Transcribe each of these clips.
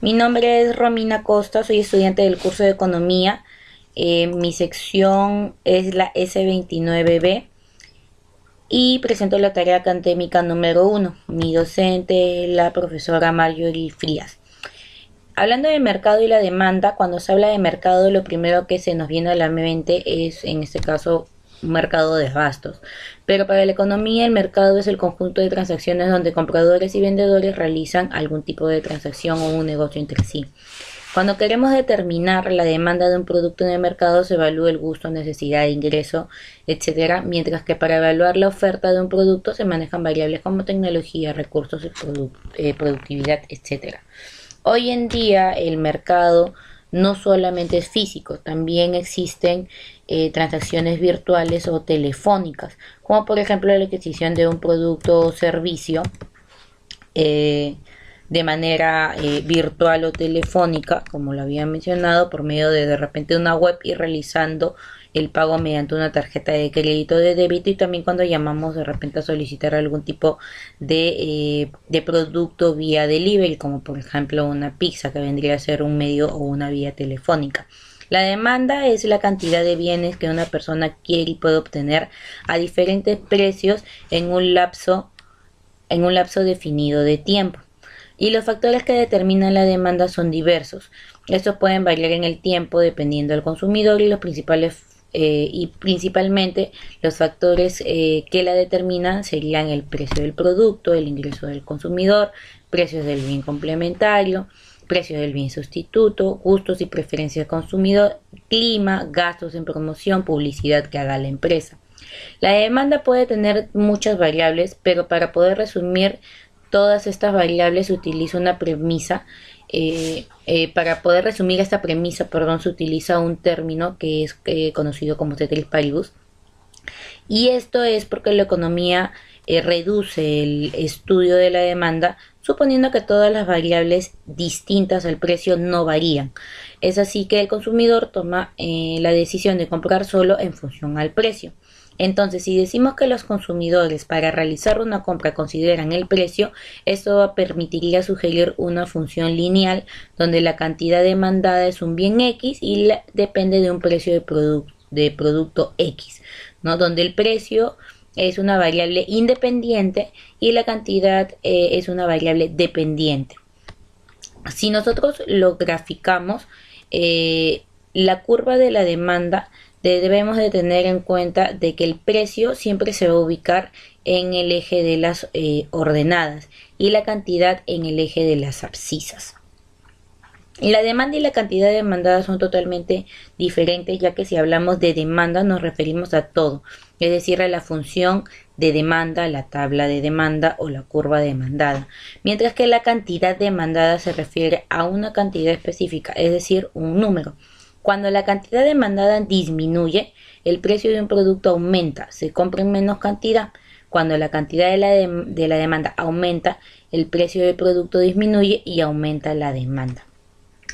Mi nombre es Romina Costa, soy estudiante del curso de Economía. Mi sección es la S29B y presento la tarea académica número 1. Mi docente es la profesora Marjorie Frías. Hablando de mercado y la demanda, cuando se habla de mercado, lo primero que se nos viene a la mente es, en este caso, un mercado de abastos. Pero para la economía, el mercado es el conjunto de transacciones donde compradores y vendedores realizan algún tipo de transacción o un negocio entre sí. Cuando queremos determinar la demanda de un producto en el mercado, se evalúa el gusto, necesidad, ingreso, etcétera, mientras que para evaluar la oferta de un producto se manejan variables como tecnología, recursos, productividad, etcétera. Hoy en día el mercado no solamente es físico, también existen transacciones virtuales o telefónicas, como por ejemplo la adquisición de un producto o servicio eh, de manera virtual o telefónica, como lo había mencionado, por medio de repente una web y realizando el pago mediante una tarjeta de crédito o de débito, y también cuando llamamos de repente a solicitar algún tipo de producto vía delivery, como por ejemplo una pizza, que vendría a ser un medio o una vía telefónica. La demanda es la cantidad de bienes que una persona quiere y puede obtener a diferentes precios en un lapso definido de tiempo. Y los factores que determinan la demanda son diversos. Estos pueden variar en el tiempo dependiendo del consumidor, y los principales y principalmente los factores que la determinan serían el precio del producto, el ingreso del consumidor, precios del bien complementario, precios del bien sustituto, gustos y preferencias del consumidor, clima, gastos en promoción, publicidad que haga la empresa. La demanda puede tener muchas variables, pero para poder resumir todas estas variables se utiliza una premisa. Para poder resumir esta premisa, se utiliza un término que es conocido como ceteris paribus, y esto es porque la economía reduce el estudio de la demanda, suponiendo que todas las variables distintas al precio no varían. Es así que el consumidor toma la decisión de comprar solo en función al precio. Entonces, si decimos que los consumidores para realizar una compra consideran el precio, esto permitiría sugerir una función lineal donde la cantidad demandada es un bien X y depende de un precio de producto X, ¿no? Donde el precio es una variable independiente y la cantidad es una variable dependiente. Si nosotros lo graficamos, la curva de la demanda, debemos de tener en cuenta de que el precio siempre se va a ubicar en el eje de las ordenadas y la cantidad en el eje de las abscisas. La demanda y la cantidad demandada son totalmente diferentes, ya que si hablamos de demanda nos referimos a todo, es decir, a la función de demanda, la tabla de demanda o la curva demandada, mientras que la cantidad demandada se refiere a una cantidad específica, es decir, un número. Cuando la cantidad demandada disminuye, el precio de un producto aumenta, se compra en menos cantidad. Cuando la cantidad de la demanda aumenta, el precio del producto disminuye y aumenta la demanda.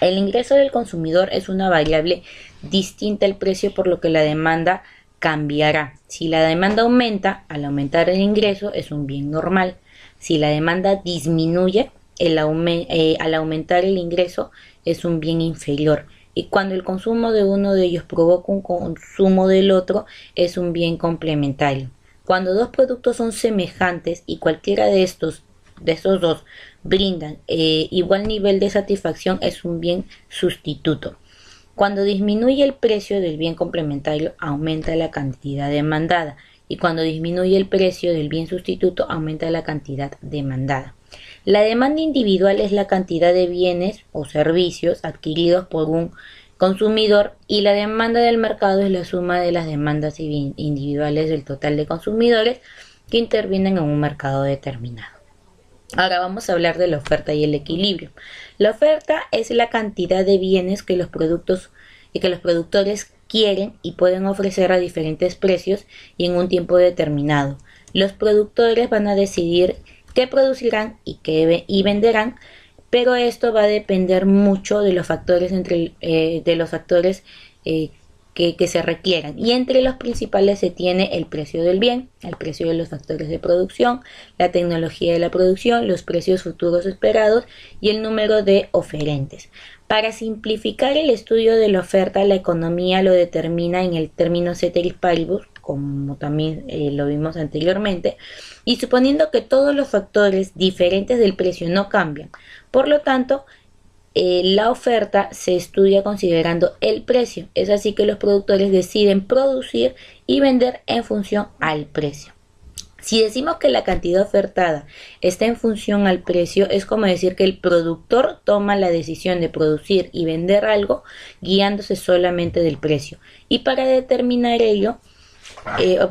El ingreso del consumidor es una variable distinta al precio, por lo que la demanda cambiará. Si la demanda aumenta, al aumentar el ingreso es un bien normal. Si la demanda disminuye, al aumentar el ingreso es un bien inferior. Y cuando el consumo de uno de ellos provoca un consumo del otro, es un bien complementario. Cuando dos productos son semejantes y cualquiera de estos dos brindan igual nivel de satisfacción, es un bien sustituto. Cuando disminuye el precio del bien complementario, aumenta la cantidad demandada, y cuando disminuye el precio del bien sustituto, aumenta la cantidad demandada. La demanda individual es la cantidad de bienes o servicios adquiridos por un consumidor, y la demanda del mercado es la suma de las demandas individuales del total de consumidores que intervienen en un mercado determinado. Ahora vamos a hablar de la oferta y el equilibrio. La oferta es la cantidad de bienes que los productores quieren y pueden ofrecer a diferentes precios y en un tiempo determinado. Los productores van a decidir qué producirán y venderán, pero esto va a depender mucho de los factores que se requieran. Y entre los principales se tiene el precio del bien, el precio de los factores de producción, la tecnología de la producción, los precios futuros esperados y el número de oferentes. Para simplificar el estudio de la oferta, la economía lo determina en el término ceteris paribus, como también lo vimos anteriormente, y suponiendo que todos los factores diferentes del precio no cambian. Por lo tanto, la oferta se estudia considerando el precio. Es así que los productores deciden producir y vender en función al precio. Si decimos que la cantidad ofertada está en función al precio, es como decir que el productor toma la decisión de producir y vender algo guiándose solamente del precio. Y para determinar ello,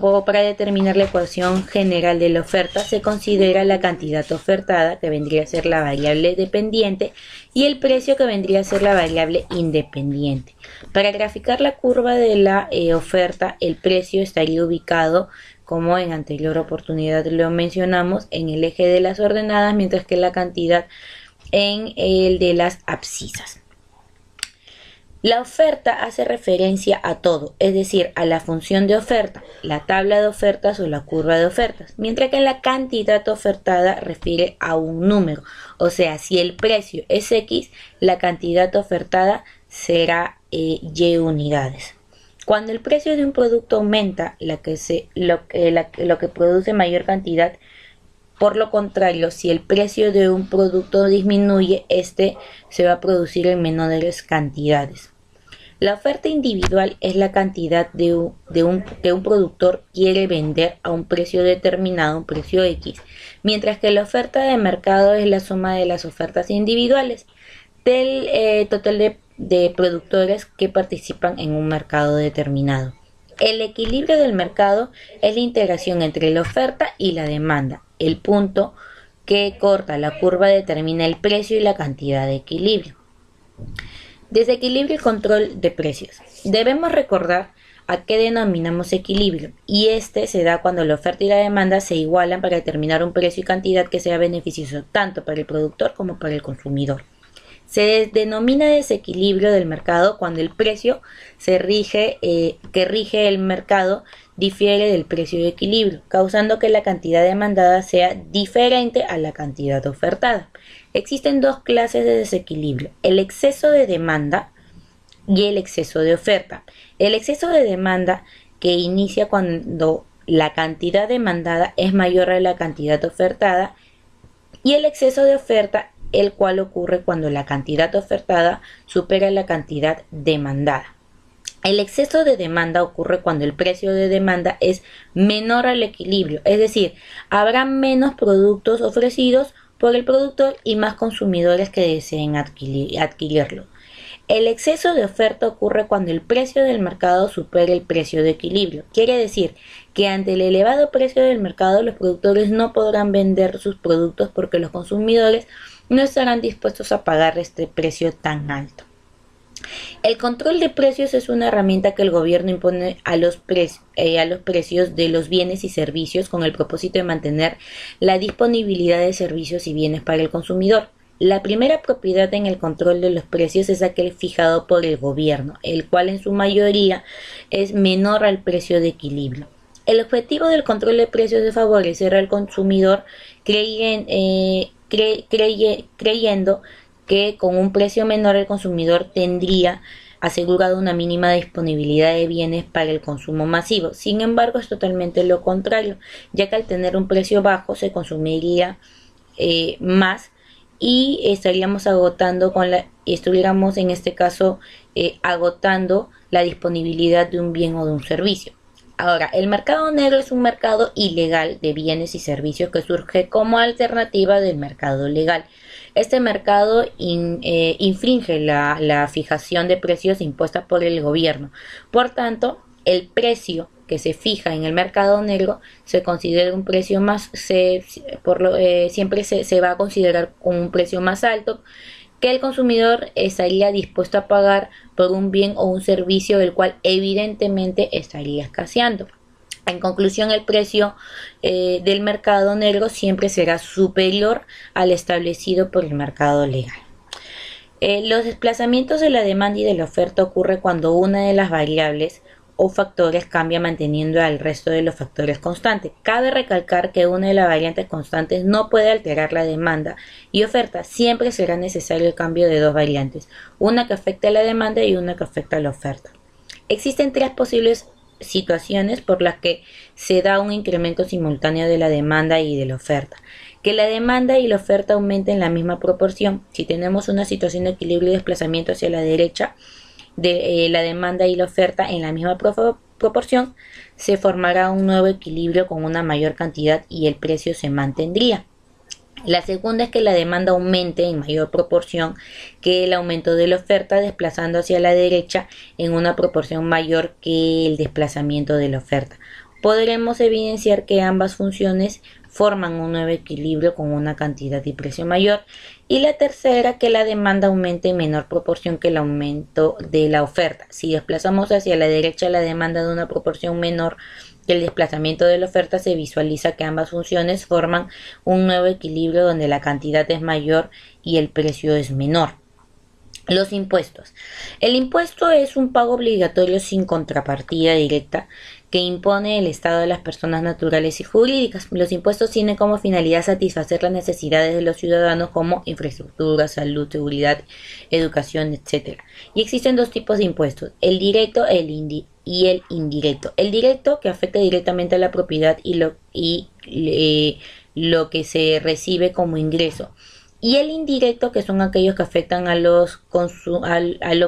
o para determinar la ecuación general de la oferta, se considera la cantidad ofertada, que vendría a ser la variable dependiente, y el precio, que vendría a ser la variable independiente. Para graficar la curva de la oferta, el precio estaría ubicado, como en anterior oportunidad lo mencionamos, en el eje de las ordenadas, mientras que la cantidad en el de las abscisas. La oferta hace referencia a todo, es decir, a la función de oferta, la tabla de ofertas o la curva de ofertas, mientras que la cantidad ofertada refiere a un número, o sea, si el precio es X, la cantidad ofertada será Y unidades. Cuando el precio de un producto aumenta, lo que produce mayor cantidad. Por lo contrario, si el precio de un producto disminuye, este se va a producir en menores cantidades. La oferta individual es la cantidad que un productor quiere vender a un precio determinado, un precio X, mientras que la oferta de mercado es la suma de las ofertas individuales del total de productores que participan en un mercado determinado. El equilibrio del mercado es la integración entre la oferta y la demanda. El punto que corta la curva determina el precio y la cantidad de equilibrio. Desequilibrio y control de precios. Debemos recordar a qué denominamos equilibrio, y este se da cuando la oferta y la demanda se igualan para determinar un precio y cantidad que sea beneficioso tanto para el productor como para el consumidor. Se denomina desequilibrio del mercado cuando el precio que rige el mercado difiere del precio de equilibrio, causando que la cantidad demandada sea diferente a la cantidad ofertada. Existen dos clases de desequilibrio: el exceso de demanda y el exceso de oferta. El exceso de demanda, que inicia cuando la cantidad demandada es mayor a la cantidad ofertada, y el exceso de oferta, el cual ocurre cuando la cantidad ofertada supera la cantidad demandada. El exceso de demanda ocurre cuando el precio de demanda es menor al equilibrio, es decir, habrá menos productos ofrecidos por el productor y más consumidores que deseen adquirirlo. El exceso de oferta ocurre cuando el precio del mercado supera el precio de equilibrio. Quiere decir que ante el elevado precio del mercado, los productores no podrán vender sus productos porque los consumidores no estarán dispuestos a pagar este precio tan alto. El control de precios es una herramienta que el gobierno impone a los precios de los bienes y servicios con el propósito de mantener la disponibilidad de servicios y bienes para el consumidor. La primera propiedad en el control de los precios es aquel fijado por el gobierno, el cual en su mayoría es menor al precio de equilibrio. El objetivo del control de precios es favorecer al consumidor creyendo que con un precio menor el consumidor tendría asegurado una mínima disponibilidad de bienes para el consumo masivo. Sin embargo, es totalmente lo contrario, ya que al tener un precio bajo se consumiría más y estuviéramos en este caso agotando la disponibilidad de un bien o de un servicio. Ahora, el mercado negro es un mercado ilegal de bienes y servicios que surge como alternativa del mercado legal. Este mercado infringe la fijación de precios impuesta por el gobierno. Por tanto, el precio que se fija en el mercado negro se considera un precio siempre se va a considerar como un precio más alto que el consumidor estaría dispuesto a pagar por un bien o un servicio del cual evidentemente estaría escaseando. En conclusión, el precio del mercado negro siempre será superior al establecido por el mercado legal. Los desplazamientos de la demanda y de la oferta ocurre cuando una de las variables o factores cambia manteniendo al resto de los factores constantes. Cabe recalcar que una de las variantes constantes no puede alterar la demanda y oferta. Siempre será necesario el cambio de dos variantes, una que afecte a la demanda y una que afecta a la oferta. Existen tres posibles situaciones por las que se da un incremento simultáneo de la demanda y de la oferta. Que la demanda y la oferta aumenten en la misma proporción. Si tenemos una situación de equilibrio y desplazamiento hacia la derecha de la demanda y la oferta en la misma proporción, se formará un nuevo equilibrio con una mayor cantidad y el precio se mantendría. La segunda es que la demanda aumente en mayor proporción que el aumento de la oferta, desplazando hacia la derecha en una proporción mayor que el desplazamiento de la oferta. Podremos evidenciar que ambas funciones forman un nuevo equilibrio con una cantidad y precio mayor. Y la tercera, que la demanda aumente en menor proporción que el aumento de la oferta. Si desplazamos hacia la derecha la demanda de una proporción menor que el desplazamiento de la oferta, se visualiza que ambas funciones forman un nuevo equilibrio donde la cantidad es mayor y el precio es menor. Los impuestos. El impuesto es un pago obligatorio sin contrapartida directa que impone el Estado de las personas naturales y jurídicas. Los impuestos tienen como finalidad satisfacer las necesidades de los ciudadanos como infraestructura, salud, seguridad, educación, etc. Y existen dos tipos de impuestos, el directo y el indirecto. El directo, que afecta directamente a la propiedad y lo que se recibe como ingreso. Y el indirecto, que son aquellos que afectan a lo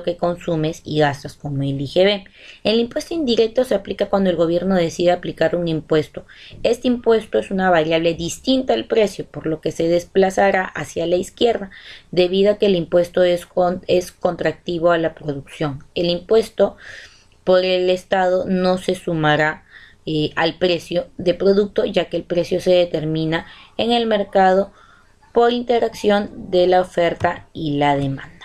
que consumes y gastas, como el IGB. El impuesto indirecto se aplica cuando el gobierno decide aplicar un impuesto. Este impuesto es una variable distinta al precio, por lo que se desplazará hacia la izquierda, debido a que el impuesto es contractivo a la producción. El impuesto por el Estado no se sumará al precio de producto, ya que el precio se determina en el mercado por interacción de la oferta y la demanda.